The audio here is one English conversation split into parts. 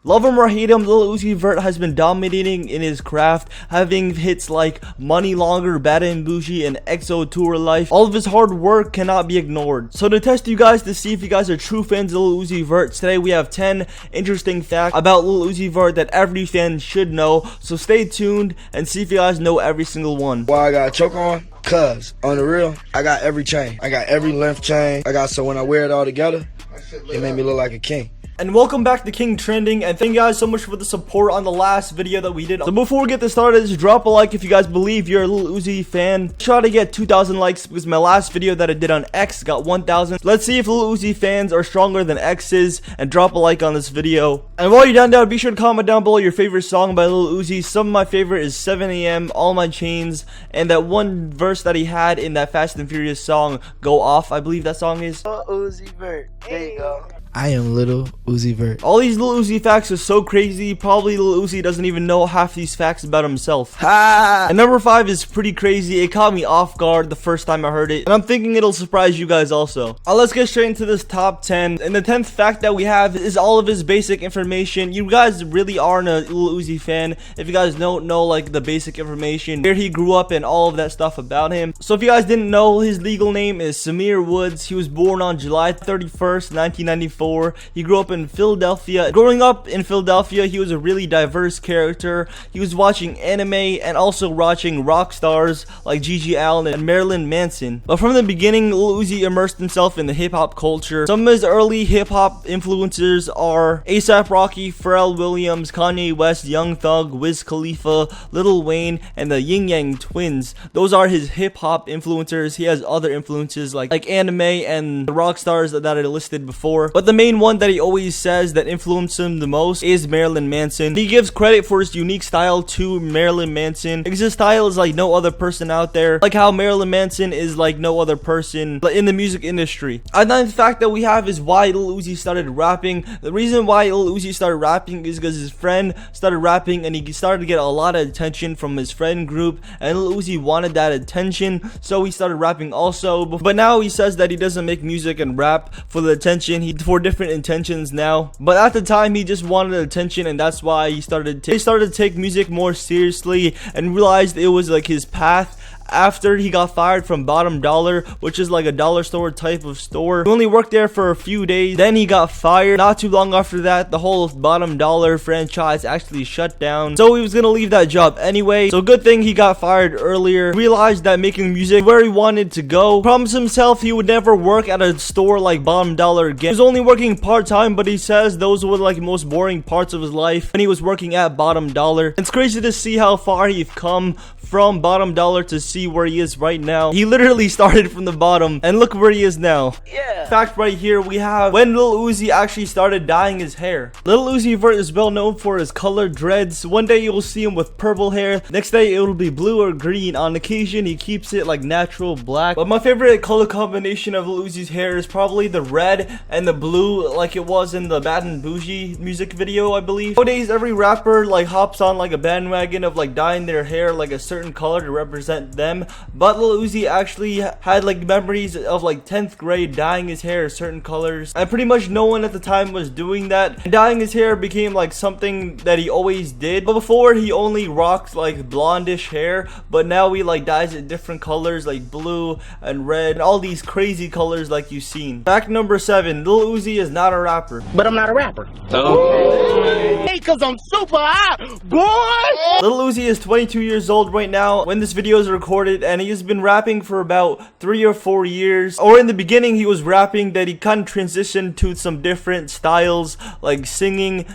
Love him or hate him, Lil Uzi Vert has been dominating in his craft, having hits like Money Longer, Bad and Bougie, and EXO Tour Life. All of his hard work cannot be ignored. So to test you guys to see if you guys are true fans of Lil Uzi Vert, today we have 10 interesting facts about Lil Uzi Vert that every fan should know. So stay tuned and see if you guys know every single one. Why I got a choke on? Cuz, on the real, I got every chain. I got every length chain. So when I wear it all together, it made me look like a king. And welcome back to King Trending, and thank you guys so much for the support on the last video that we did. So before we get this started, just drop a like if you guys believe you're a Lil Uzi fan. Try to get 2,000 likes because my last video that I did on X got 1,000. Let's see if Lil Uzi fans are stronger than X is, and drop a like on this video. And while you're down there, be sure to comment down below your favorite song by Lil Uzi. Some of my favorite is 7 AM, All My Chains, and that one verse that he had in that Fast and Furious song, Go Off, I believe that song is. Lil Uzi Vert. There you go. I am Lil Uzi Vert. All these Lil Uzi facts are so crazy, probably Lil Uzi doesn't even know half these facts about himself. Ha! And number 5 is pretty crazy. It caught me off guard the first time I heard it, and I'm thinking it'll surprise you guys also. Let's get straight into this top 10. And the 10th fact that we have is all of his basic information. You guys really aren't a Lil Uzi fan if you guys don't know like the basic information, where he grew up and all of that stuff about him. So if you guys didn't know, his legal name is Samir Woods. He was born on July 31st, 1994. He grew up in Philadelphia. Growing up in Philadelphia, he was a really diverse character. He was watching anime and also watching rock stars like Gigi Allen and Marilyn Manson. But from the beginning, Lil Uzi immersed himself in the hip-hop culture. Some of his early hip-hop influencers are A$AP Rocky, Pharrell Williams, Kanye West, Young Thug, Wiz Khalifa, Lil Wayne, and the Yin Yang Twins. Those are his hip-hop influencers. He has other influences like anime and the rock stars that I listed before. But the main one that he always says that influenced him the most is Marilyn Manson. He gives credit for his unique style to Marilyn Manson because his style is like no other person out there, like how Marilyn Manson is like no other person in the music industry. Another fact that we have is why Lil Uzi started rapping. The reason why Lil Uzi started rapping is because his friend started rapping and he started to get a lot of attention from his friend group, and Lil Uzi wanted that attention, so he started rapping also. But now he says that he doesn't make music and rap for the attention, for different intentions now. But at the time, he just wanted attention, and that's why he started to take music more seriously and realized it was like his path. After he got fired from Bottom Dollar, which is like a dollar store type of store. He only worked there for a few days, then he got fired. Not too long after that, the whole Bottom Dollar franchise actually shut down, so he was gonna leave that job anyway. So good thing he got fired earlier. Realized that making music where he wanted to go. Promised himself he would never work at a store like Bottom Dollar again. He was only working part-time, but he says those were like the most boring parts of his life when he was working at Bottom Dollar. It's crazy to see how far he's come from Bottom Dollar to see where he is right now. He literally started from the bottom and look where he is now. Yeah. Fact right here, we have when Lil Uzi actually started dyeing his hair. Lil Uzi Vert is well known for his colored dreads. One day you'll see him with purple hair, next day it'll be blue or green. On occasion he keeps it like natural black. But my favorite color combination of Lil Uzi's hair is probably the red and the blue, like it was in the Bad and Bougie music video, I believe. Nowadays every rapper like hops on like a bandwagon of like dyeing their hair like a certain color to represent them. But Lil Uzi actually had like memories of like 10th grade dyeing his hair certain colors, and pretty much no one at the time was doing that. And dyeing his hair became like something that he always did. But before he only rocked like blondish hair, but now he like dyes it different colors like blue and red and all these crazy colors like you've seen. Fact number 7, Lil Uzi is not a rapper. But I'm not a rapper. Hey, cause I'm super hot, boy! Lil Uzi is 22 years old right now when this video is recorded, and he has been rapping for about 3 or 4 years. Or in the beginning he was rapping, that he kind of transitioned to some different styles like singing.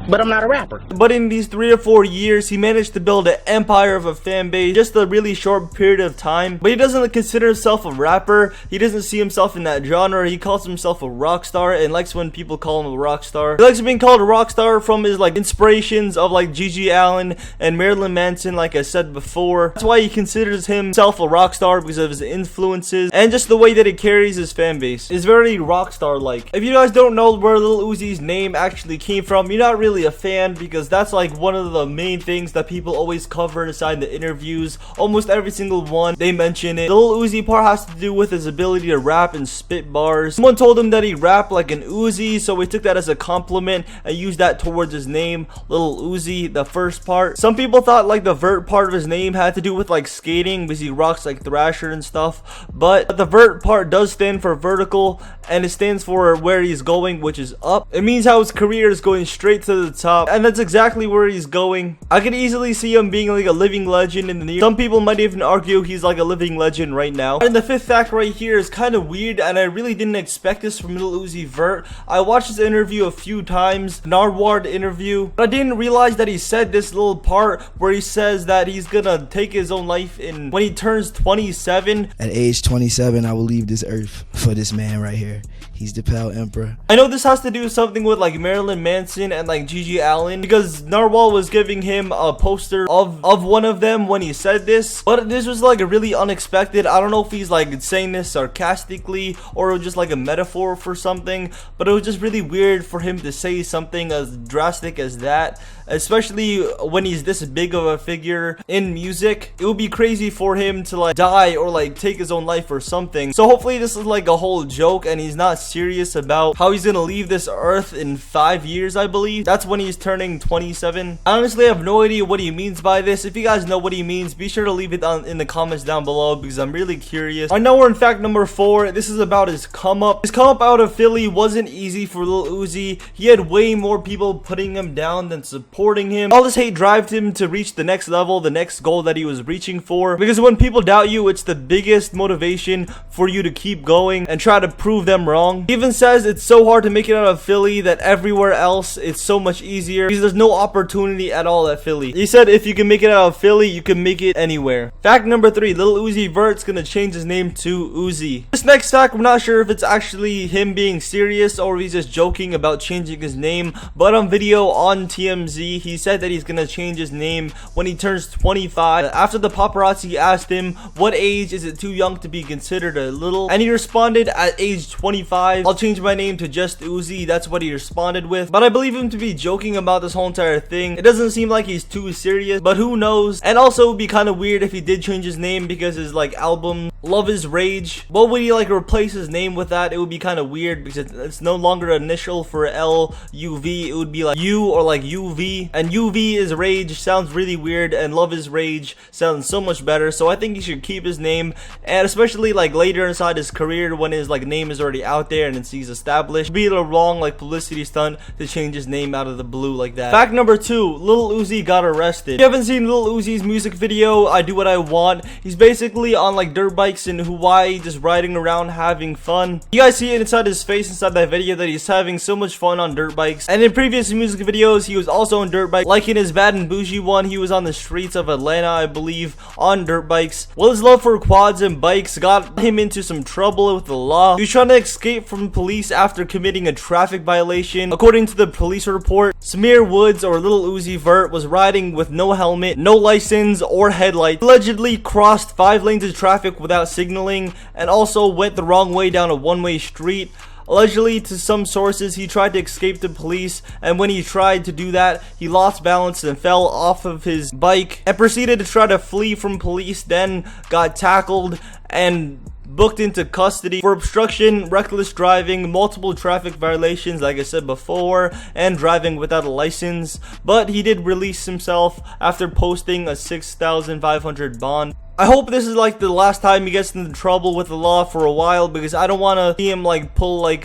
But I'm not a rapper. But in these 3 or 4 years he managed to build an empire of a fan base, just a really short period of time. But he doesn't consider himself a rapper. He doesn't see himself in that genre. He calls himself a rock star and likes when people call him a rock star. He likes being called a rock star from his like inspirations of like Gigi Allen and Marilyn Manson, like I said before. That's why he considers himself a rock star, because of his influences and just the way that he carries his fan base. It's very rock star like. If you guys don't know where Lil Uzi's name actually came from, you're not really a fan, because that's like one of the main things that people always cover inside the interviews. Almost every single one, they mention it. The Lil Uzi part has to do with his ability to rap and spit bars. Someone told him that he rapped like an Uzi, so he took that as a compliment and used that towards his name, Lil Uzi, the first part. Some people thought like the Vert part of his name had to do with like skating, because he rocks like Thrasher and stuff, but the Vert part does stand for vertical, and it stands for where he's going, which is up. It means how his career is going straight to the top, and that's exactly where he's going. I could easily see him being like a living legend in the near. Some people might even argue he's like a living legend right now. And the fifth fact right here is kind of weird, and I really didn't expect this from Lil Uzi Vert. I watched this interview a few times, Narwhal interview, but I didn't realize that he said this little part where he says that he's gonna take his own life when he turns 27. At age 27, I will leave this earth for this man right here. He's the Pal Emperor. I know this has to do something with like Marilyn Manson and like Gigi Allen, because Narwhal was giving him a poster of one of them when he said this, but this was like a really unexpected. I don't know if he's like saying this sarcastically or just like a metaphor for something, but it was just really weird for him to say something as drastic as that, especially when he's this big of a figure in music. It would be crazy for him to like die or like take his own life or something. So hopefully this is like a whole joke and he's not serious about how he's gonna leave this earth in 5 years, I believe. That's when he's turning 27. I honestly have no idea what he means by this. If you guys know what he means, be sure to leave it in the comments down below, because I'm really curious. I know we're in fact number 4. This is about his come up. His come up out of Philly wasn't easy for Lil Uzi. He had way more people putting him down than supporting him. All this hate drove him to reach the next level, the next goal that he was reaching for, because when people doubt you, it's the biggest motivation for you to keep going and try to prove them wrong. He even says it's so hard to make it out of Philly that everywhere else it's so much easier, because there's no opportunity at all at Philly. He said if you can make it out of Philly, you can make it anywhere. Fact number 3, Lil Uzi Vert's gonna change his name to Uzi. This next fact, we're not sure if it's actually him being serious or if he's just joking about changing his name, but on video on TMZ, he said that he's gonna change his name when he turns 25. After the paparazzi asked him what age is it too young to be considered a little, and he responded at age 25, I'll change my name to just Uzi. That's what he responded with. But I believe him to be joking about this whole entire thing. It doesn't seem like he's too serious, but who knows. And also it would be kind of weird if he did change his name, because his like album Love Is Rage, what would he like replace his name with? That it would be kind of weird, because it's no longer initial for LUV. It would be like U or like UV, and UV is Rage sounds really weird, and Love Is Rage sounds so much better. So I think he should keep his name, and especially like later inside his career when his like name is already out there and he's established, it'd be a wrong like publicity stunt to change his name out of the blue like that. Fact number 2, Lil Uzi got arrested. If you haven't seen Lil Uzi's music video, I Do What I Want, he's basically on like dirt bikes in Hawaii, just riding around having fun. You guys see it inside his face inside that video that he's having so much fun on dirt bikes. And in previous music videos, he was also on dirt bikes, like in his Bad and Bougie one, he was on the streets of Atlanta, I believe, on dirt bikes. Well, his love for quads and bikes got him into some trouble with the law. He was trying to escape from police after committing a traffic violation. According to the police report, Samir Woods, or Lil Uzi Vert, was riding with no helmet, no license or headlights, allegedly crossed 5 lanes of traffic without signaling, and also went the wrong way down a one-way street. Allegedly, to some sources, he tried to escape the police, and when he tried to do that, he lost balance and fell off of his bike and proceeded to try to flee from police, then got tackled and booked into custody for obstruction, reckless driving, multiple traffic violations like I said before, and driving without a license. But he did release himself after posting a $6,500 bond. I hope this is like the last time he gets into trouble with the law for a while, because I don't want to see him like pull a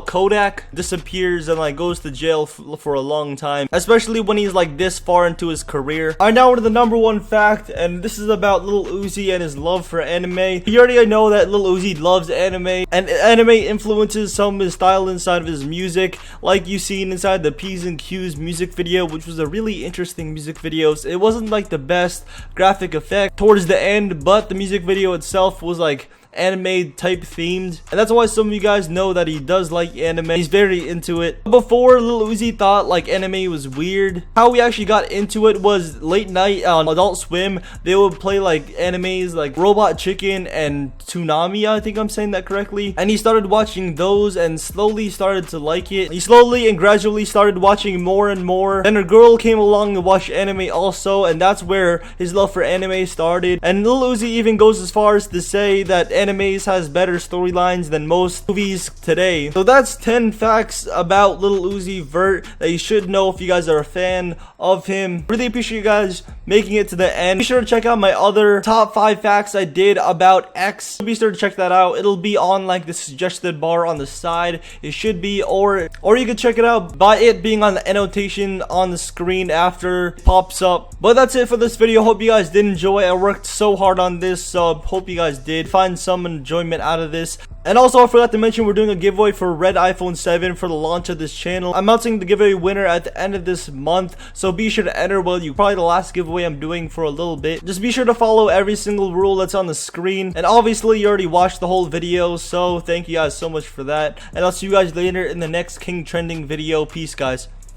Kodak, disappears and like goes to jail for a long time, especially when he's like this far into his career. Alright, now we're to the number 1 fact, and this is about Lil Uzi and his love for anime. You already know that Lil Uzi loves anime, and anime influences some of his style inside of his music, like you seen inside the P's and Q's music video, which was a really interesting music video. It wasn't like the best graphic effect towards the end, but the music video itself was like anime type themed, and that's why some of you guys know that he does like anime. He's very into it. Before, Lil Uzi thought like anime was weird. How we actually got into it was late night on Adult Swim. They would play like animes like Robot Chicken and Toonami, I think I'm saying that correctly, and he started watching those and slowly started to like it. He slowly and gradually started watching more and more. Then a girl came along and watched anime also, and that's where his love for anime started. And Lil Uzi even goes as far as to say that animes has better storylines than most movies today. So that's 10 facts about Lil Uzi Vert that you should know if you guys are a fan of him. Really appreciate you guys making it to the end. Be sure to check out my other top 5 facts I did about X. Be sure to check that out. It'll be on like the suggested bar on the side. It should be, or you can check it out by it being on the annotation on the screen after it pops up. But that's it for this video. Hope you guys did enjoy. I worked so hard on this, so hope you guys did find some enjoyment out of this. And also, I forgot to mention, we're doing a giveaway for Red iPhone 7 for the launch of this channel. I'm announcing the giveaway winner at the end of this month, so be sure to enter. Well, you probably the last giveaway I'm doing for a little bit. Just be sure to follow every single rule that's on the screen. And obviously, you already watched the whole video, so thank you guys so much for that. And I'll see you guys later in the next King Trending video. Peace, guys.